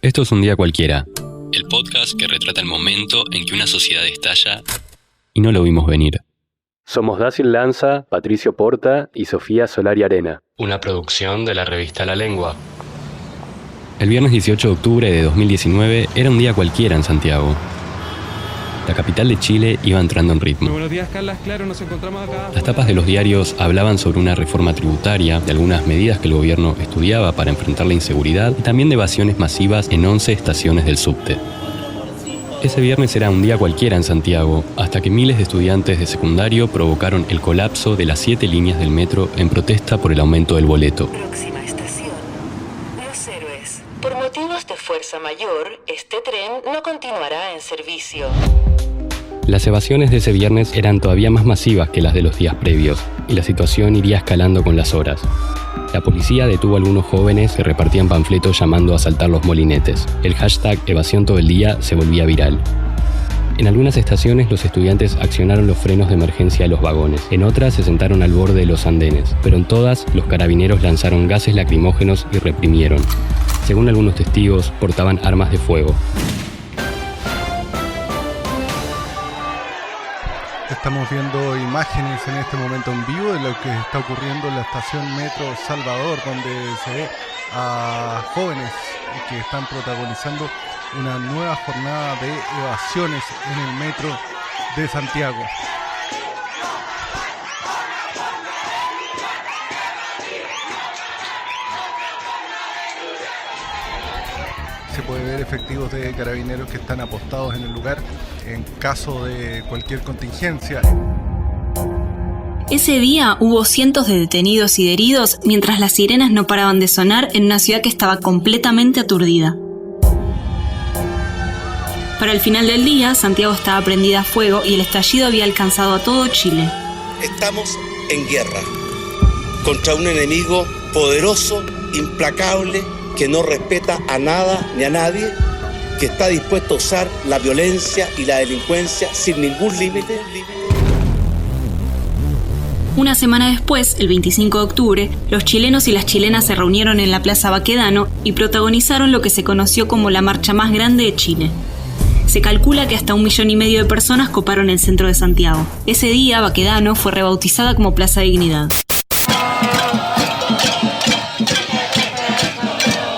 Esto es Un Día Cualquiera, el podcast que retrata el momento en que una sociedad estalla y no lo vimos venir. Somos Dacil Lanza, Patricio Porta y Sofía Solari Arena. Una producción de la revista La Lengua. El viernes 18 de octubre de 2019 era un día cualquiera en Santiago. La capital de Chile iba entrando en ritmo. Muy buenos días, Carlas. Claro, nos encontramos acá. Las tapas de los diarios hablaban sobre una reforma tributaria, de algunas medidas que el gobierno estudiaba para enfrentar la inseguridad y también de evasiones masivas en 11 estaciones del subte. Ese viernes era un día cualquiera en Santiago, hasta que miles de estudiantes de secundario provocaron el colapso de las 7 líneas del metro en protesta por el aumento del boleto. Próxima estación, Los Héroes. Por motivos de fuerza mayor, este tren no continuará en servicio. Las evasiones de ese viernes eran todavía más masivas que las de los días previos, y la situación iría escalando con las horas. La policía detuvo a algunos jóvenes que repartían panfletos llamando a asaltar los molinetes. El hashtag evasión todo el día se volvía viral. En algunas estaciones los estudiantes accionaron los frenos de emergencia de los vagones. En otras se sentaron al borde de los andenes, pero en todas los carabineros lanzaron gases lacrimógenos y reprimieron. Según algunos testigos, portaban armas de fuego. Estamos viendo imágenes en este momento en vivo de lo que está ocurriendo en la estación Metro Salvador, donde se ve a jóvenes que están protagonizando una nueva jornada de evasiones en el metro de Santiago. Se puede ver efectivos de carabineros que están apostados en el lugar en caso de cualquier contingencia. Ese día hubo cientos de detenidos y de heridos mientras las sirenas no paraban de sonar en una ciudad que estaba completamente aturdida. Para el final del día, Santiago estaba prendida a fuego y el estallido había alcanzado a todo Chile. Estamos en guerra contra un enemigo poderoso, implacable, que no respeta a nada ni a nadie, que está dispuesto a usar la violencia y la delincuencia sin ningún límite. Una semana después, el 25 de octubre, los chilenos y las chilenas se reunieron en la Plaza Baquedano y protagonizaron lo que se conoció como la marcha más grande de Chile. Se calcula que hasta 1,5 millones de personas coparon el centro de Santiago. Ese día, Baquedano fue rebautizada como Plaza Dignidad.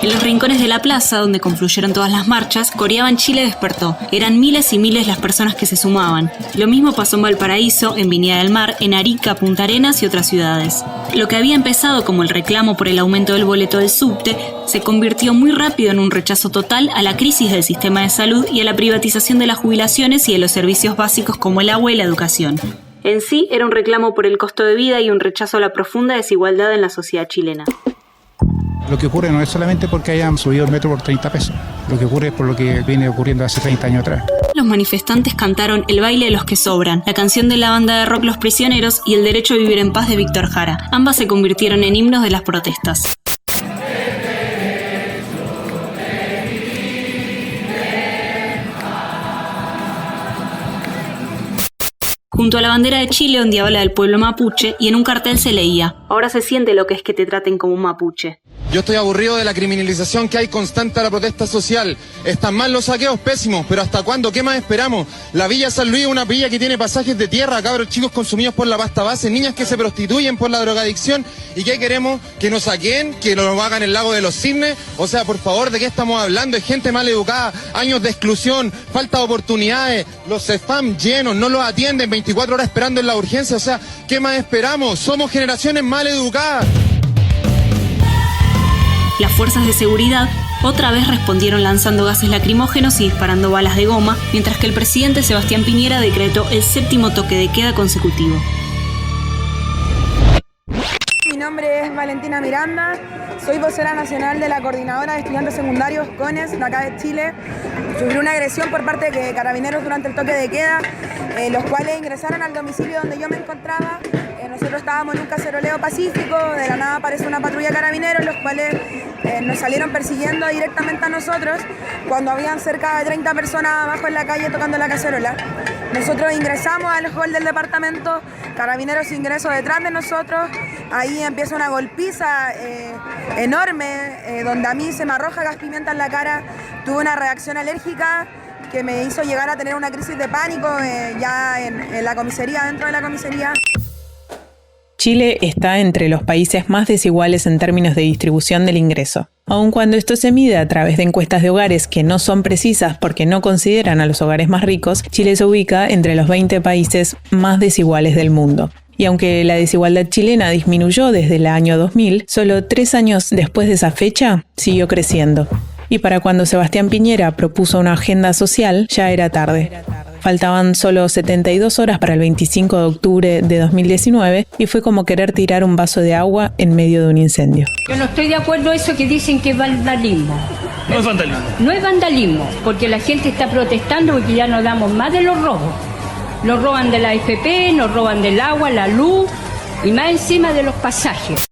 En los rincones de la plaza, donde confluyeron todas las marchas, coreaban Chile despertó. Eran miles y miles las personas que se sumaban. Lo mismo pasó en Valparaíso, en Viña del Mar, en Arica, Punta Arenas y otras ciudades. Lo que había empezado como el reclamo por el aumento del boleto del subte, se convirtió muy rápido en un rechazo total a la crisis del sistema de salud y a la privatización de las jubilaciones y de los servicios básicos como el agua y la educación. En sí, era un reclamo por el costo de vida y un rechazo a la profunda desigualdad en la sociedad chilena. Lo que ocurre no es solamente porque hayan subido el metro por 30 pesos. Lo que ocurre es por lo que viene ocurriendo hace 30 años atrás. Los manifestantes cantaron El baile de los que sobran, la canción de la banda de rock Los Prisioneros y El derecho a vivir en paz de Víctor Jara. Ambas se convirtieron en himnos de las protestas. Junto a la bandera de Chile ondeaba la del pueblo mapuche y en un cartel se leía: ahora se siente lo que es que te traten como un mapuche. Yo estoy aburrido de la criminalización que hay constante a la protesta social. Están mal los saqueos, pésimos, pero ¿hasta cuándo? ¿Qué más esperamos? La Villa San Luis es una villa que tiene pasajes de tierra, cabros chicos consumidos por la pasta base, niñas que se prostituyen por la drogadicción. ¿Y qué queremos? ¿Que nos saquen? ¿Que nos hagan el lago de los cisnes? O sea, por favor, ¿de qué estamos hablando? Es gente mal educada, años de exclusión, falta de oportunidades, los spam llenos, no los atienden, 24 horas esperando en la urgencia. O sea, ¿qué más esperamos? Somos generaciones mal educadas. Las fuerzas de seguridad otra vez respondieron lanzando gases lacrimógenos y disparando balas de goma, mientras que el presidente Sebastián Piñera decretó el 7º toque de queda consecutivo. Mi nombre es Valentina Miranda, soy vocera nacional de la Coordinadora de Estudiantes Secundarios CONES de acá de Chile. Sufrí una agresión por parte de carabineros durante el toque de queda, los cuales ingresaron al domicilio donde yo me encontraba. Nosotros estábamos en un caceroleo pacífico, de la nada aparece una patrulla de carabineros, los cuales nos salieron persiguiendo directamente a nosotros cuando habían cerca de 30 personas abajo en la calle tocando la cacerola. Nosotros ingresamos al hall del departamento, Carabineros ingresó detrás de nosotros, ahí empieza una golpiza enorme, donde a mí se me arroja gas pimienta en la cara, tuve una reacción alérgica que me hizo llegar a tener una crisis de pánico ya en la comisaría, dentro de la comisaría. Chile está entre los países más desiguales en términos de distribución del ingreso. Aun cuando esto se mide a través de encuestas de hogares que no son precisas porque no consideran a los hogares más ricos, Chile se ubica entre los 20 países más desiguales del mundo. Y aunque la desigualdad chilena disminuyó desde el año 2000, solo 3 años después de esa fecha siguió creciendo. Y para cuando Sebastián Piñera propuso una agenda social, ya era tarde. Faltaban solo 72 horas para el 25 de octubre de 2019 y fue como querer tirar un vaso de agua en medio de un incendio. Yo no estoy de acuerdo con eso que dicen que es vandalismo. No es vandalismo. No es vandalismo, porque la gente está protestando porque ya no damos más de los robos. Nos roban de la AFP, nos roban del agua, la luz y más encima de los pasajes.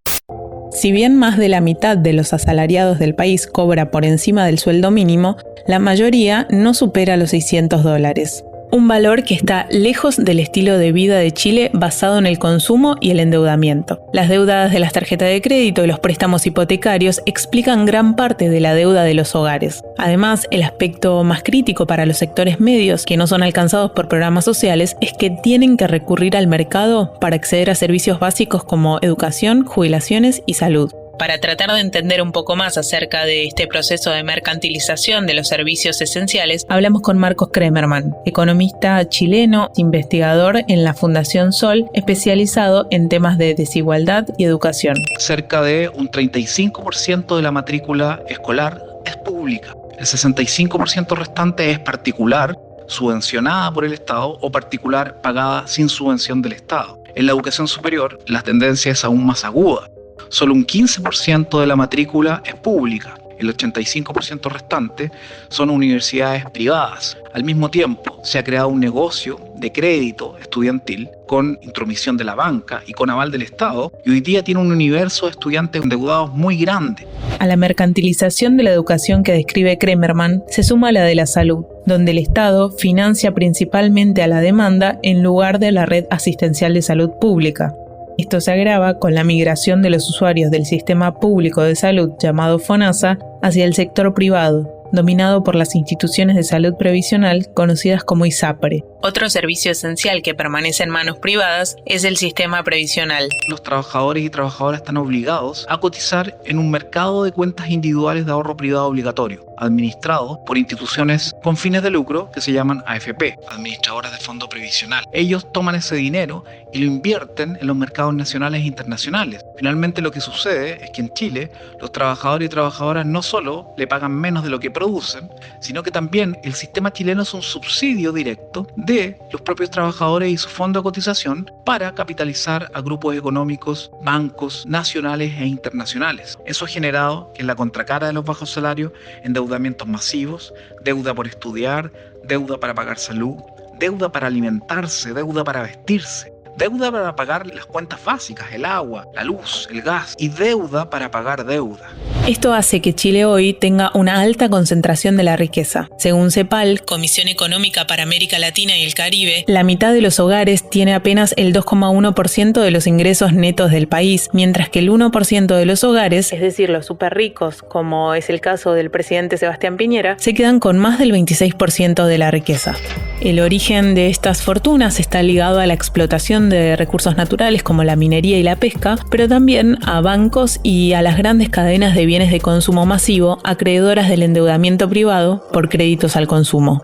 Si bien más de la mitad de los asalariados del país cobra por encima del sueldo mínimo, la mayoría no supera los $600. Un valor que está lejos del estilo de vida de Chile basado en el consumo y el endeudamiento. Las deudas de las tarjetas de crédito y los préstamos hipotecarios explican gran parte de la deuda de los hogares. Además, el aspecto más crítico para los sectores medios que no son alcanzados por programas sociales es que tienen que recurrir al mercado para acceder a servicios básicos como educación, jubilaciones y salud. Para tratar de entender un poco más acerca de este proceso de mercantilización de los servicios esenciales, hablamos con Marcos Kremerman, economista chileno, investigador en la Fundación Sol, especializado en temas de desigualdad y educación. Cerca de un 35% de la matrícula escolar es pública. El 65% restante es particular, subvencionada por el Estado, o particular pagada sin subvención del Estado. En la educación superior, la tendencia es aún más aguda. Solo un 15% de la matrícula es pública. El 85% restante son universidades privadas. Al mismo tiempo, se ha creado un negocio de crédito estudiantil con intromisión de la banca y con aval del Estado, y hoy día tiene un universo de estudiantes endeudados muy grande. A la mercantilización de la educación que describe Kremerman se suma la de la salud, donde el Estado financia principalmente a la demanda en lugar de la red asistencial de salud pública. Esto se agrava con la migración de los usuarios del sistema público de salud llamado FONASA hacia el sector privado, dominado por las instituciones de salud previsional conocidas como ISAPRE. Otro servicio esencial que permanece en manos privadas es el sistema previsional. Los trabajadores y trabajadoras están obligados a cotizar en un mercado de cuentas individuales de ahorro privado obligatorio, administrado por instituciones con fines de lucro que se llaman AFP, administradoras de fondo previsional. Ellos toman ese dinero y lo invierten en los mercados nacionales e internacionales. Finalmente, lo que sucede es que en Chile los trabajadores y trabajadoras no solo le pagan menos de lo que producen, sino que también el sistema chileno es un subsidio directo de los propios trabajadores y su fondo de cotización para capitalizar a grupos económicos, bancos nacionales e internacionales. Eso ha generado que en la contracara de los bajos salarios, endeudamientos masivos, deuda por estudiar, deuda para pagar salud, deuda para alimentarse, deuda para vestirse, deuda para pagar las cuentas básicas, el agua, la luz, el gas, y deuda para pagar deuda. Esto hace que Chile hoy tenga una alta concentración de la riqueza. Según CEPAL, Comisión Económica para América Latina y el Caribe, la mitad de los hogares tiene apenas el 2,1% de los ingresos netos del país, mientras que el 1% de los hogares, es decir, los súper ricos, como es el caso del presidente Sebastián Piñera, se quedan con más del 26% de la riqueza. El origen de estas fortunas está ligado a la explotación de recursos naturales como la minería y la pesca, pero también a bancos y a las grandes cadenas de bienes de consumo masivo, acreedoras del endeudamiento privado por créditos al consumo.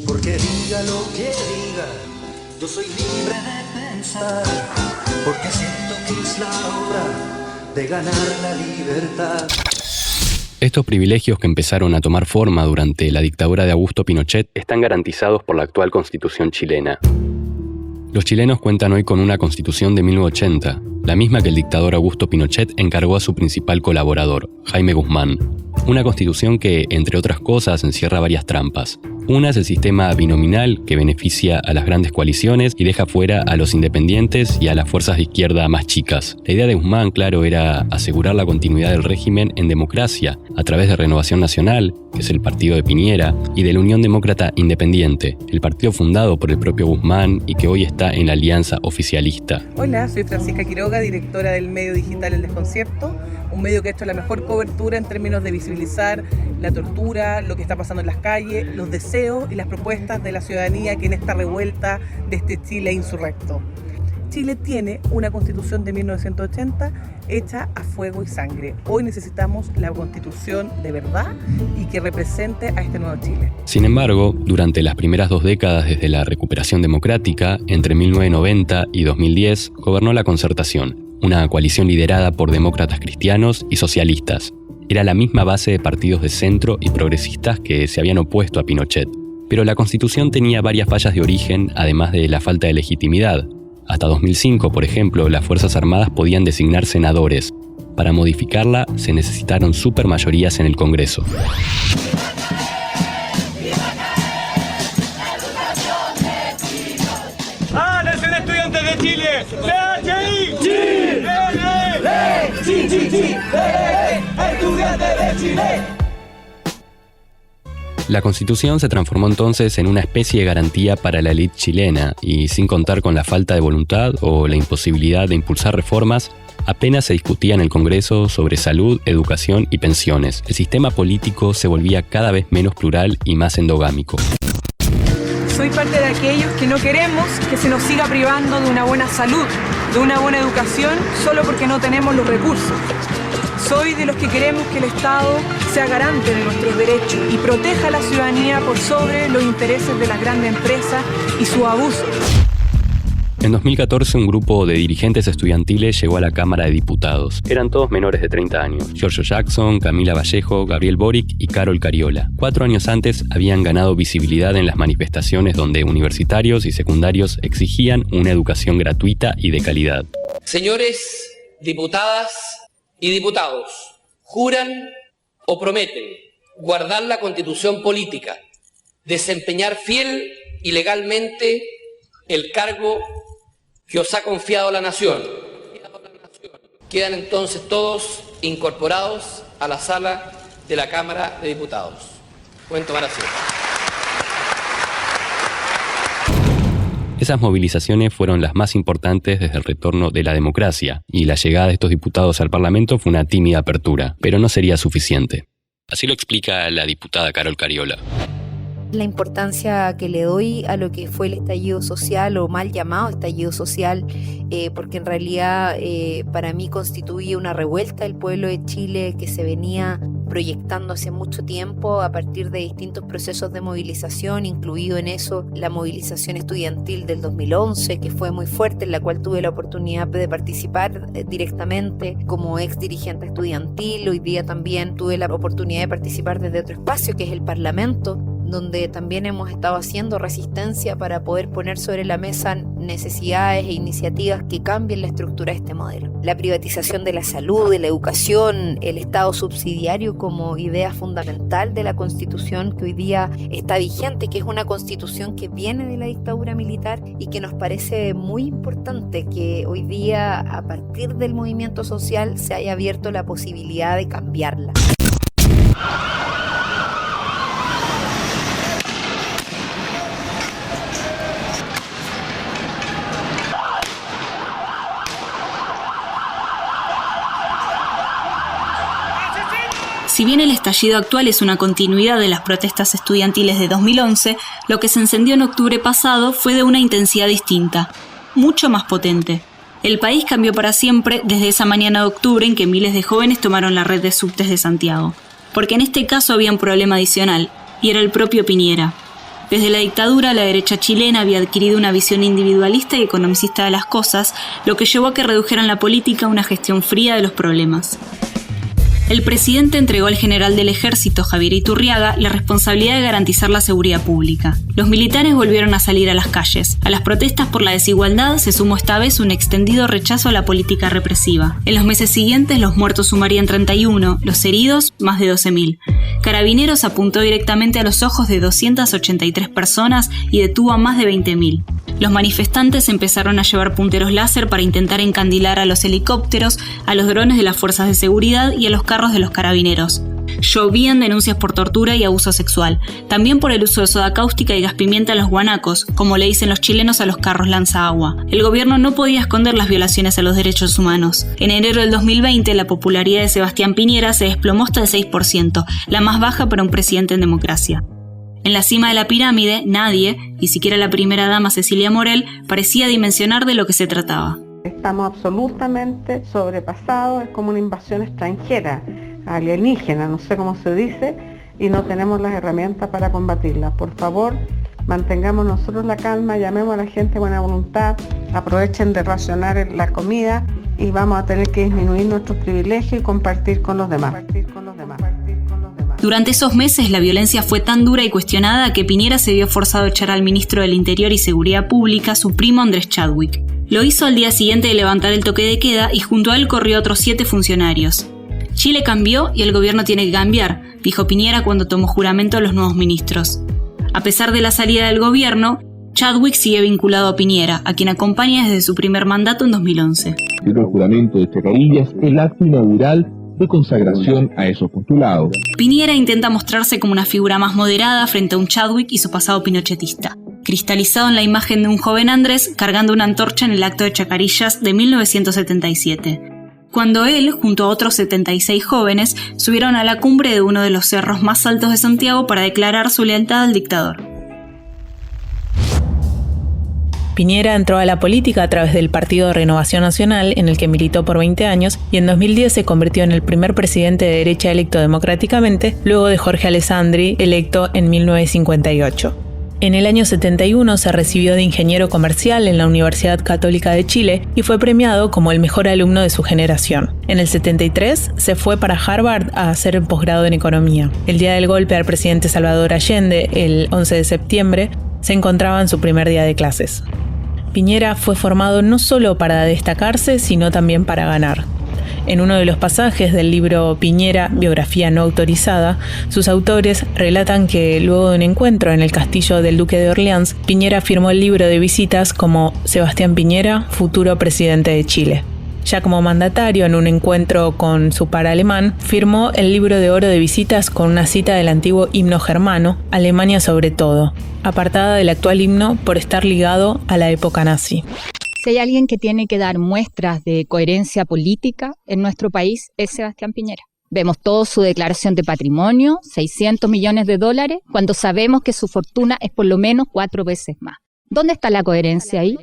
Porque diga lo que diga, yo soy libre de pensar, porque siento que es la hora de ganar la libertad. Estos privilegios que empezaron a tomar forma durante la dictadura de Augusto Pinochet están garantizados por la actual Constitución chilena. Los chilenos cuentan hoy con una Constitución de 1980, la misma que el dictador Augusto Pinochet encargó a su principal colaborador, Jaime Guzmán. Una Constitución que, entre otras cosas, encierra varias trampas. Una es el sistema binominal, que beneficia a las grandes coaliciones y deja fuera a los independientes y a las fuerzas de izquierda más chicas. La idea de Guzmán, claro, era asegurar la continuidad del régimen en democracia, a través de Renovación Nacional, que es el partido de Piñera, y de la Unión Demócrata Independiente, el partido fundado por el propio Guzmán y que hoy está en la alianza oficialista. Hola, soy Francisca Quiroga, directora del medio digital El Desconcierto, un medio que ha hecho la mejor cobertura en términos de visibilizar la tortura, lo que está pasando en las calles, los deseos y las propuestas de la ciudadanía que en esta revuelta de este Chile insurrecto. Chile tiene una constitución de 1980 hecha a fuego y sangre. Hoy necesitamos la constitución de verdad y que represente a este nuevo Chile. Sin embargo, durante las primeras 2 décadas desde la recuperación democrática, entre 1990 y 2010, gobernó la Concertación, una coalición liderada por demócratas cristianos y socialistas. Era la misma base de partidos de centro y progresistas que se habían opuesto a Pinochet. Pero la Constitución tenía varias fallas de origen, además de la falta de legitimidad. Hasta 2005, por ejemplo, las Fuerzas Armadas podían designar senadores. Para modificarla, se necesitaron supermayorías en el Congreso. ¡Nación Estudiantes de Chile! ¡CHI! ¡Chile! ¡Estudiantes de Chile! La Constitución se transformó entonces en una especie de garantía para la élite chilena y, sin contar con la falta de voluntad o la imposibilidad de impulsar reformas, apenas se discutía en el Congreso sobre salud, educación y pensiones. El sistema político se volvía cada vez menos plural y más endogámico. Soy parte de aquellos que no queremos que se nos siga privando de una buena salud, de una buena educación, solo porque no tenemos los recursos. Soy de los que queremos que el Estado sea garante de nuestros derechos y proteja a la ciudadanía por sobre los intereses de las grandes empresas y su abuso. En 2014, un grupo de dirigentes estudiantiles llegó a la Cámara de Diputados. Eran todos menores de 30 años. Giorgio Jackson, Camila Vallejo, Gabriel Boric y Carol Cariola. 4 años antes habían ganado visibilidad en las manifestaciones donde universitarios y secundarios exigían una educación gratuita y de calidad. Señores diputadas y diputados, juran o prometen guardar la Constitución política, desempeñar fiel y legalmente el cargo que os ha confiado la nación. Quedan entonces todos incorporados a la sala de la Cámara de Diputados. Pueden tomar asiento. Esas movilizaciones fueron las más importantes desde el retorno de la democracia, y la llegada de estos diputados al Parlamento fue una tímida apertura, pero no sería suficiente. Así lo explica la diputada Carol Cariola. La importancia que le doy a lo que fue el estallido social o mal llamado estallido social, porque en realidad para mí constituye una revuelta del pueblo de Chile que se venía proyectando hace mucho tiempo a partir de distintos procesos de movilización, incluido en eso la movilización estudiantil del 2011, que fue muy fuerte, en la cual tuve la oportunidad de participar directamente como ex dirigente estudiantil. Hoy día también tuve la oportunidad de participar desde otro espacio, que es el Parlamento, donde también hemos estado haciendo resistencia para poder poner sobre la mesa necesidades e iniciativas que cambien la estructura de este modelo. La privatización de la salud, de la educación, el Estado subsidiario como idea fundamental de la Constitución que hoy día está vigente, que es una Constitución que viene de la dictadura militar y que nos parece muy importante que hoy día, a partir del movimiento social, se haya abierto la posibilidad de cambiarla. Si bien el estallido actual es una continuidad de las protestas estudiantiles de 2011, lo que se encendió en octubre pasado fue de una intensidad distinta, mucho más potente. El país cambió para siempre desde esa mañana de octubre en que miles de jóvenes tomaron la red de subtes de Santiago. Porque en este caso había un problema adicional, y era el propio Piñera. Desde la dictadura, la derecha chilena había adquirido una visión individualista y economicista de las cosas, lo que llevó a que redujeran la política a una gestión fría de los problemas. El presidente entregó al general del ejército, Javier Iturriaga, la responsabilidad de garantizar la seguridad pública. Los militares volvieron a salir a las calles. A las protestas por la desigualdad se sumó esta vez un extendido rechazo a la política represiva. En los meses siguientes, los muertos sumarían 31, los heridos, más de 12.000. Carabineros apuntó directamente a los ojos de 283 personas y detuvo a más de 20.000. Los manifestantes empezaron a llevar punteros láser para intentar encandilar a los helicópteros, a los drones de las fuerzas de seguridad y a los carros de los carabineros. Llovían denuncias por tortura y abuso sexual, también por el uso de soda cáustica y gas pimienta a los guanacos, como le dicen los chilenos a los carros lanzaagua. El gobierno no podía esconder las violaciones a los derechos humanos. En enero del 2020, la popularidad de Sebastián Piñera se desplomó hasta el 6%, la más baja para un presidente en democracia. En la cima de la pirámide, nadie, ni siquiera la primera dama Cecilia Morel, parecía dimensionar de lo que se trataba. Estamos absolutamente sobrepasados, es como una invasión extranjera, alienígena, no sé cómo se dice, y no tenemos las herramientas para combatirla. Por favor, mantengamos nosotros la calma, llamemos a la gente de buena voluntad, aprovechen de racionar la comida y vamos a tener que disminuir nuestros privilegios y compartir con los demás. Durante esos meses, la violencia fue tan dura y cuestionada que Piñera se vio forzado a echar al ministro del Interior y Seguridad Pública, su primo Andrés Chadwick. Lo hizo al día siguiente de levantar el toque de queda y junto a él corrió a otros 7 funcionarios. Chile cambió y el gobierno tiene que cambiar, dijo Piñera cuando tomó juramento a los nuevos ministros. A pesar de la salida del gobierno, Chadwick sigue vinculado a Piñera, a quien acompaña desde su primer mandato en 2011. El juramento de Chacarilla es el acto inaugural de consagración a esos postulados. Piñera intenta mostrarse como una figura más moderada frente a un Chadwick y su pasado pinochetista, cristalizado en la imagen de un joven Andrés cargando una antorcha en el acto de Chacarillas de 1977, cuando él, junto a otros 76 jóvenes, subieron a la cumbre de uno de los cerros más altos de Santiago para declarar su lealtad al dictador. Piñera entró a la política a través del Partido de Renovación Nacional, en el que militó por 20 años, y en 2010 se convirtió en el primer presidente de derecha electo democráticamente, luego de Jorge Alessandri, electo en 1958. En el año 71 se recibió de ingeniero comercial en la Universidad Católica de Chile y fue premiado como el mejor alumno de su generación. En el 73 se fue para Harvard a hacer un posgrado en economía. El día del golpe al presidente Salvador Allende, el 11 de septiembre, se encontraba en su primer día de clases. Piñera fue formado no solo para destacarse, sino también para ganar. En uno de los pasajes del libro Piñera, biografía no autorizada, sus autores relatan que luego de un encuentro en el castillo del Duque de Orleans, Piñera firmó el libro de visitas como Sebastián Piñera, futuro presidente de Chile. Ya como mandatario, en un encuentro con su par alemán, firmó el libro de oro de visitas con una cita del antiguo himno germano, Alemania sobre todo, apartada del actual himno por estar ligado a la época nazi. Si hay alguien que tiene que dar muestras de coherencia política en nuestro país, es Sebastián Piñera. Vemos todo su declaración de patrimonio, 600 millones de dólares, cuando sabemos que su fortuna es por lo menos 4 veces más. ¿Dónde está la coherencia ahí?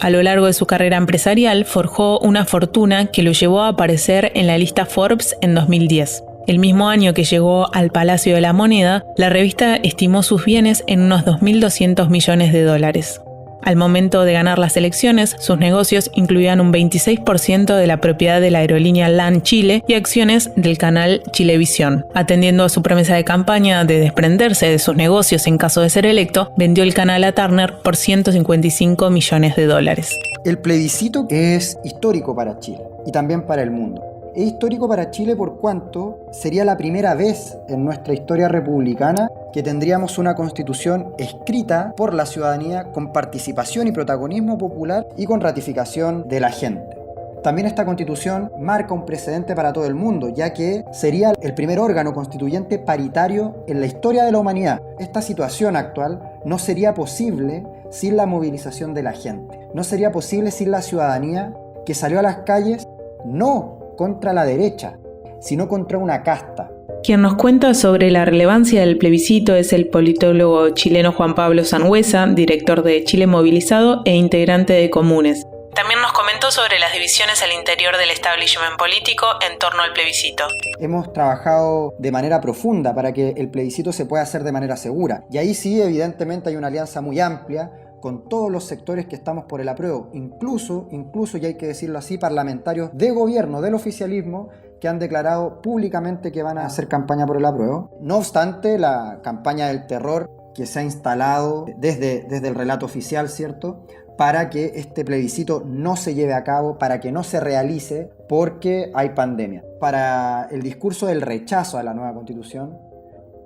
A lo largo de su carrera empresarial, forjó una fortuna que lo llevó a aparecer en la lista Forbes en 2010. El mismo año que llegó al Palacio de la Moneda, la revista estimó sus bienes en unos 2.200 millones de dólares. Al momento de ganar las elecciones, sus negocios incluían un 26% de la propiedad de la aerolínea LAN Chile y acciones del canal Chilevisión. Atendiendo a su promesa de campaña de desprenderse de sus negocios en caso de ser electo, vendió el canal a Turner por 155 millones de dólares. El plebiscito es histórico para Chile y también para el mundo. Es histórico para Chile por cuanto sería la primera vez en nuestra historia republicana que tendríamos una constitución escrita por la ciudadanía con participación y protagonismo popular y con ratificación de la gente. También esta constitución marca un precedente para todo el mundo, ya que sería el primer órgano constituyente paritario en la historia de la humanidad. Esta situación actual no sería posible sin la movilización de la gente. No sería posible sin la ciudadanía que salió a las calles no contra la derecha, sino contra una casta. Quien nos cuenta sobre la relevancia del plebiscito es el politólogo chileno Juan Pablo Sangüesa, director de Chile Movilizado e integrante de Comunes. También nos comentó sobre las divisiones al interior del establishment político en torno al plebiscito. Hemos trabajado de manera profunda para que el plebiscito se pueda hacer de manera segura. Y ahí sí, evidentemente, hay una alianza muy amplia con todos los sectores que estamos por el apruebo, incluso, y hay que decirlo así, parlamentarios de gobierno, del oficialismo, que han declarado públicamente que van a hacer campaña por el apruebo. No obstante, la campaña del terror que se ha instalado desde el relato oficial, ¿cierto?, para que este plebiscito no se lleve a cabo, para que no se realice porque hay pandemia. Para el discurso del rechazo a la nueva constitución,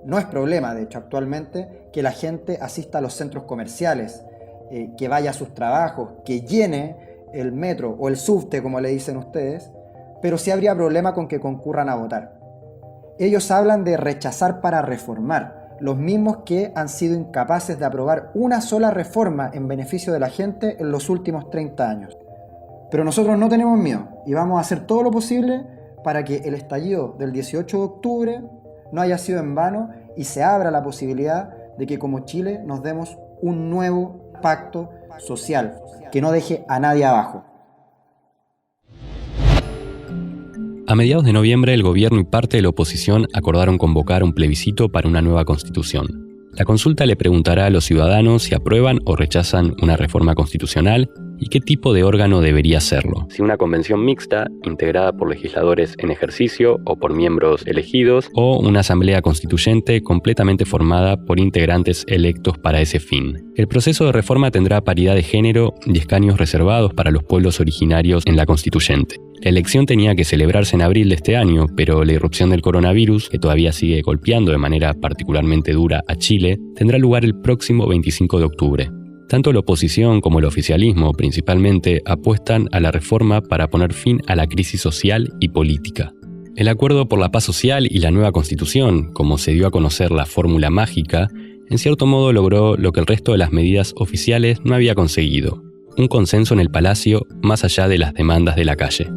no es problema, de hecho, actualmente, que la gente asista a los centros comerciales, que vaya a sus trabajos, que llene el metro o el subte, como le dicen ustedes, pero sí habría problema con que concurran a votar. Ellos hablan de rechazar para reformar, los mismos que han sido incapaces de aprobar una sola reforma en beneficio de la gente en los últimos 30 años. Pero nosotros no tenemos miedo y vamos a hacer todo lo posible para que el estallido del 18 de octubre no haya sido en vano y se abra la posibilidad de que como Chile nos demos un nuevo pacto social que no deje a nadie abajo. A mediados de noviembre, el gobierno y parte de la oposición acordaron convocar un plebiscito para una nueva constitución. La consulta le preguntará a los ciudadanos si aprueban o rechazan una reforma constitucional y qué tipo de órgano debería serlo. Si una convención mixta, integrada por legisladores en ejercicio o por miembros elegidos, o una asamblea constituyente completamente formada por integrantes electos para ese fin. El proceso de reforma tendrá paridad de género y escaños reservados para los pueblos originarios en la constituyente. La elección tenía que celebrarse en abril de este año, pero la irrupción del coronavirus, que todavía sigue golpeando de manera particularmente dura a Chile, tendrá lugar el próximo 25 de octubre. Tanto la oposición como el oficialismo, principalmente, apuestan a la reforma para poner fin a la crisis social y política. El Acuerdo por la Paz Social y la nueva Constitución, como se dio a conocer la fórmula mágica, en cierto modo logró lo que el resto de las medidas oficiales no había conseguido: un consenso en el Palacio más allá de las demandas de la calle.